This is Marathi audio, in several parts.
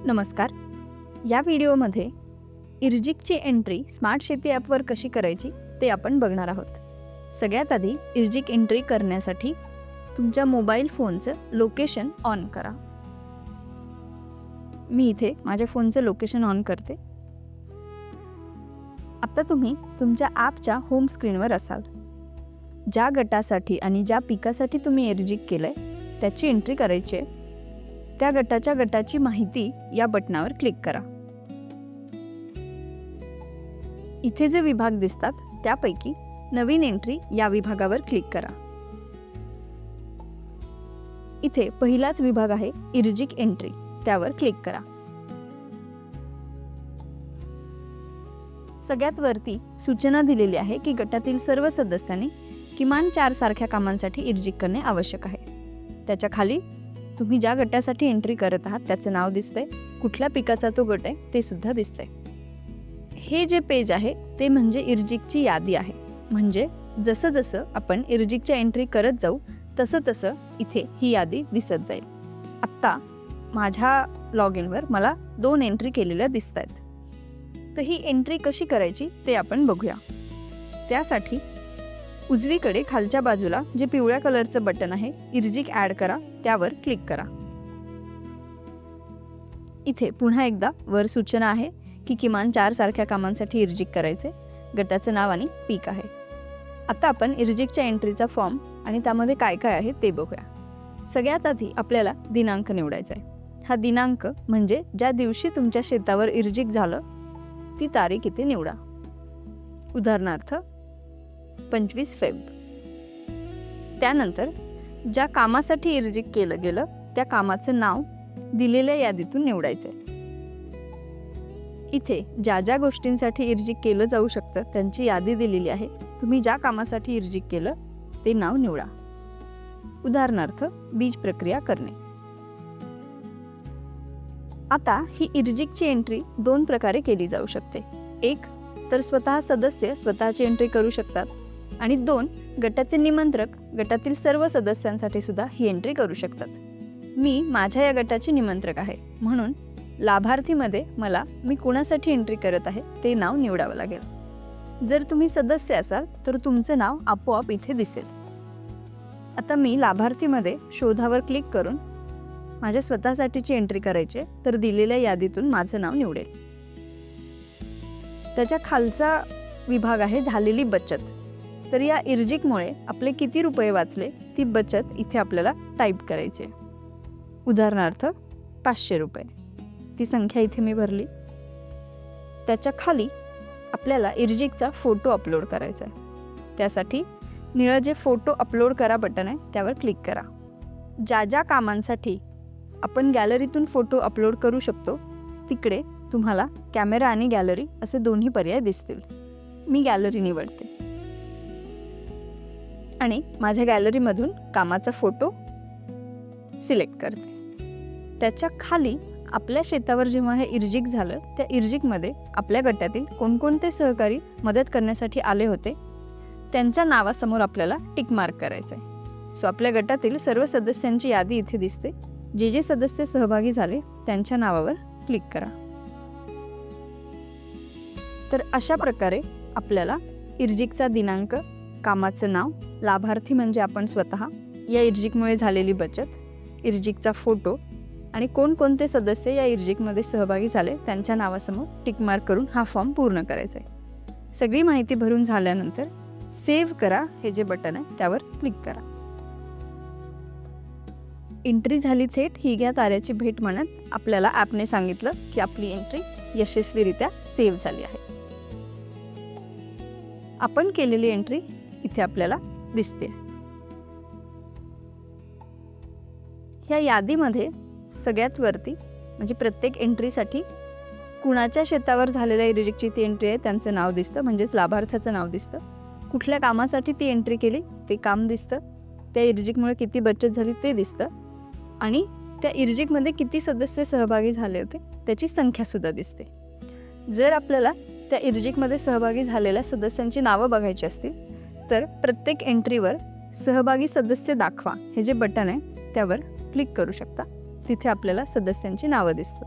नमस्कार. या व्हिडिओमध्ये इर्जिकची एंट्री स्मार्ट शेती ॲपवर कशी करायची ते आपण बघणार आहोत. सगळ्यात आधी इर्जिक एंट्री करण्यासाठी तुमच्या मोबाईल फोनचं लोकेशन ऑन करा. मी इथे माझ्या फोनचं लोकेशन ऑन करते. आता तुम्ही तुमच्या ॲपच्या होम स्क्रीनवर असाल. ज्या गटासाठी आणि ज्या पिकासाठी तुम्ही इर्जिक केलंय त्याची एंट्री करायची आहे. त्या गटाची माहिती या बटनावर क्लिक करा. इथे जे विभाग दिसतात त्यापैकी नवीन एंट्री या विभागावर क्लिक करा. इथे पहिलाच विभाग आहे इर्जिक एंट्री, त्यावर क्लिक करा. सगळ्यात वरती सूचना दिलेली आहे की गटातील सर्व सदस्यांनी किमान 4 सारख्या कामांसाठी इर्जिक करणे आवश्यक आहे. त्याच्या खाली तुम्ही ज्या गटासाठी एंट्री करत आहात त्याचं नाव दिसतंय, कुठल्या पिकाचा तो गट आहे ते सुद्धा दिसतंय. हे जे पेज आहे ते म्हणजे इर्जिकची यादी आहे. म्हणजे जसं जसं आपण इर्जिकच्या एंट्री करत जाऊ तसं तसं इथे ही यादी दिसत जाईल. आत्ता माझ्या लॉग इनवर मला 2 एंट्री केलेल्या दिसत आहेत. तर ही एंट्री कशी करायची ते आपण बघूया. त्यासाठी उजवीकडे खालच्या बाजूला जे पिवळ्या कलरचं बटन आहे इर्जिक ॲड करा त्यावर क्लिक करा. इथे पुन्हा एकदा वर सूचना आहे की किमान 4 सारख्या कामांसाठी इर्जिक करायचे. गटाचं नाव आणि पीक आहे. आता आपण इर्जिकच्या एंट्रीचा फॉर्म आणि त्यामध्ये काय काय आहे ते बघूया. सगळ्यात आधी आपल्याला दिनांक निवडायचा आहे. हा दिनांक म्हणजे ज्या दिवशी तुमच्या शेतावर इर्जिक झालं ती तारीख इथे निवडा. उदाहरणार्थ 25 फेब्रुवारी. त्यानंतर ज्या कामासाठी इर्जिक केलं गेलं त्या कामाचं नाव दिलेल्या यादीतून निवडायचं. इथे ज्या ज्या गोष्टींसाठी इर्जिक केलं जाऊ शकतं त्यांची यादी दिलेली आहे. तुम्ही ज्या कामासाठी इर्जिक केलं ते नाव निवडा. उदाहरणार्थ बीज प्रक्रिया करणे. आता ही इर्जिकची एंट्री 2 प्रकारे केली जाऊ शकते. एक तर स्वतः सदस्य स्वतःची एंट्री करू शकतात आणि 2 गटाचे निमंत्रक गटातील सर्व सदस्यांसाठी सुद्धा ही एंट्री करू शकतात. मी माझ्या या गटाची निमंत्रक आहे म्हणून लाभार्थीमध्ये मला मी कोणासाठी एंट्री करत आहे ते नाव निवडावं लागेल. जर तुम्ही सदस्य असाल तर तुमचं नाव आपोआप इथे दिसेल. आता मी लाभार्थीमध्ये शोधावर क्लिक करून माझ्या स्वतःसाठीची एंट्री करायची तर दिलेल्या यादीतून माझं नाव निवडेल. त्याच्या खालचा विभाग आहे झालेली बचत. तर या इर्जिकमुळे आपले किती रुपये वाचले ती बचत इथे आपल्याला टाईप करायची. उदाहरणार्थ 500 रुपये. ती संख्या इथे मी भरली. त्याच्या खाली आपल्याला इर्जिकचा फोटो अपलोड करायचा आहे. त्यासाठी निळं जे फोटो अपलोड करा बटन आहे त्यावर क्लिक करा. ज्या ज्या कामांसाठी आपण गॅलरीतून फोटो अपलोड करू शकतो तिकडे तुम्हाला कॅमेरा आणि गॅलरी असे दोन्ही पर्याय दिसतील. मी गॅलरी निवडते आणि माझ्या गॅलरीमधून कामाचा फोटो सिलेक्ट करते. त्याच्या खाली आपल्या शेतावर जेव्हा हे इर्जिक झालं त्या इर्जिकमध्ये आपल्या गटातील कोणकोणते सहकारी मदत करण्यासाठी आले होते त्यांच्या नावासमोर आपल्याला टिक मार्क करायचं आहे. सो आपल्या गटातील सर्व सदस्यांची यादी इथे दिसते. जे जे सदस्य सहभागी झाले त्यांच्या नावावर क्लिक करा. तर अशा प्रकारे आपल्याला इर्जिकचा दिनांक, कामाचं नाव, लाभार्थी म्हणजे आपण स्वतः, या इर्जिकमुळे झालेली बचत, इर्जिकचा फोटो आणि कोणकोणते सदस्य या इर्जिकमध्ये सहभागी झाले त्यांच्या नावासमोर टिक मार्क करून हा फॉर्म पूर्ण करायचा आहे. सगळी माहिती भरून झाल्यानंतर सेव्ह करा हे जे बटन आहे त्यावर क्लिक करा. एंट्री झाली थेट ही घ्या ताऱ्याची भेट म्हणत आपल्याला ॲपने सांगितलं की आपली एंट्री यशस्वीरित्या सेव्ह झाली आहे. आपण केलेली एंट्री इथे आपल्याला दिसते. ह्या यादीमध्ये सगळ्यात वरती म्हणजे प्रत्येक एंट्रीसाठी कुणाच्या शेतावर झालेल्या इर्जिकची ती एंट्री आहे त्यांचं नाव दिसतं, म्हणजेच लाभार्थ्याचं नाव दिसतं. कुठल्या कामासाठी ती एंट्री केली ते काम दिसतं. त्या इर्जिकमुळे किती बचत झाली ते दिसतं आणि त्या इर्जिकमध्ये किती सदस्य सहभागी झाले होते त्याची संख्यासुद्धा दिसते. जर आपल्याला त्या इर्जिकमध्ये सहभागी झालेल्या सदस्यांची नावं बघायची असतील तर प्रत्येक एंट्रीवर सहभागी सदस्य दाखवा हे जे बटन आहे त्यावर क्लिक करू शकता. तिथे आपल्याला सदस्यांची नावं दिसतात.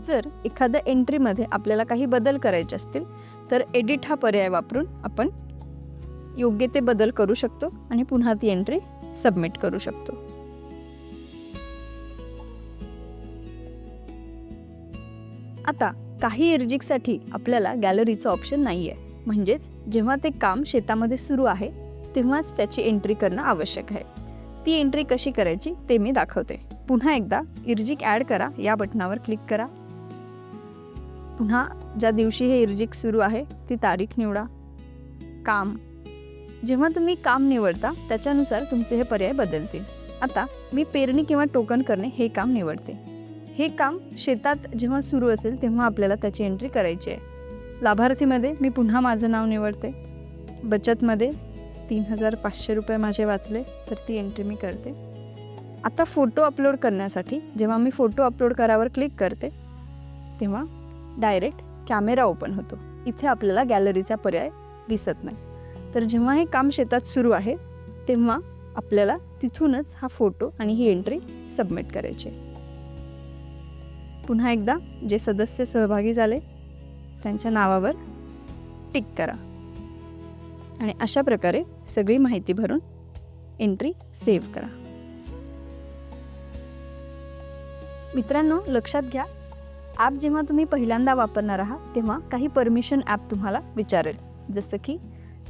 जर एखाद्या एंट्रीमध्ये आपल्याला काही बदल करायचे असतील तर एडिट हा पर्याय वापरून आपण योग्य ते बदल करू शकतो आणि पुन्हा ती एंट्री सबमिट करू शकतो. आता काही इर्जिकसाठी आपल्याला गॅलरीचं ऑप्शन नाही आहे, म्हणजेच जेव्हा ते काम शेतामध्ये सुरू आहे तेव्हाच त्याची एंट्री करणं आवश्यक आहे. ती एंट्री कशी करायची ते मी दाखवते. पुन्हा एकदा इर्जिक ॲड करा या बटनावर क्लिक करा. पुन्हा ज्या दिवशी हे इर्जिक सुरू आहे ती तारीख निवडा. काम, जेव्हा तुम्ही काम निवडता त्याच्यानुसार तुमचे हे पर्याय बदलतील. आता मी पेरणी किंवा टोकन करणे हे काम निवडते. हे काम शेतात जेव्हा सुरू असेल तेव्हा आपल्याला त्याची एंट्री करायची आहे. लाभार्थीमध्ये मी पुन्हा माझं नाव निवडते. बचतमध्ये 3,500 रुपये माझे वाचले तर ती एंट्री मी करते. आता फोटो अपलोड करण्यासाठी जेव्हा मी फोटो अपलोड करावर क्लिक करते तेव्हा डायरेक्ट कॅमेरा ओपन होतो. इथे आपल्याला गॅलरीचा पर्याय दिसत नाही. तर जेव्हा हे काम शेतात सुरू आहे तेव्हा आपल्याला तिथूनच हा फोटो आणि ही एंट्री सबमिट करायची. पुन्हा एकदा जे सदस्य सहभागी झाले त्यांच्या नावावर टिक करा आणि अशा प्रकारे सगळी माहिती भरून एंट्री सेव्ह करा. मित्रांनो, लक्षात घ्या, ॲप जेव्हा तुम्ही पहिल्यांदा वापरणार आहात तेव्हा काही परमिशन ॲप तुम्हाला विचारेल, जसं की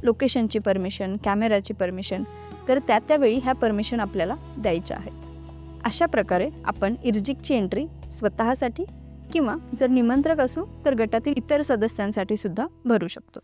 लोकेशनची परमिशन, कॅमेराची परमिशन. तर त्यावेळी ह्या परमिशन आपल्याला द्यायच्या आहेत. अशा प्रकारे आपण इर्जिकची एंट्री स्वतःसाठी किंवा जर निमंत्रक असू तर गटातील इतर सदस्यांसाठी सुद्धा भरू शकतो.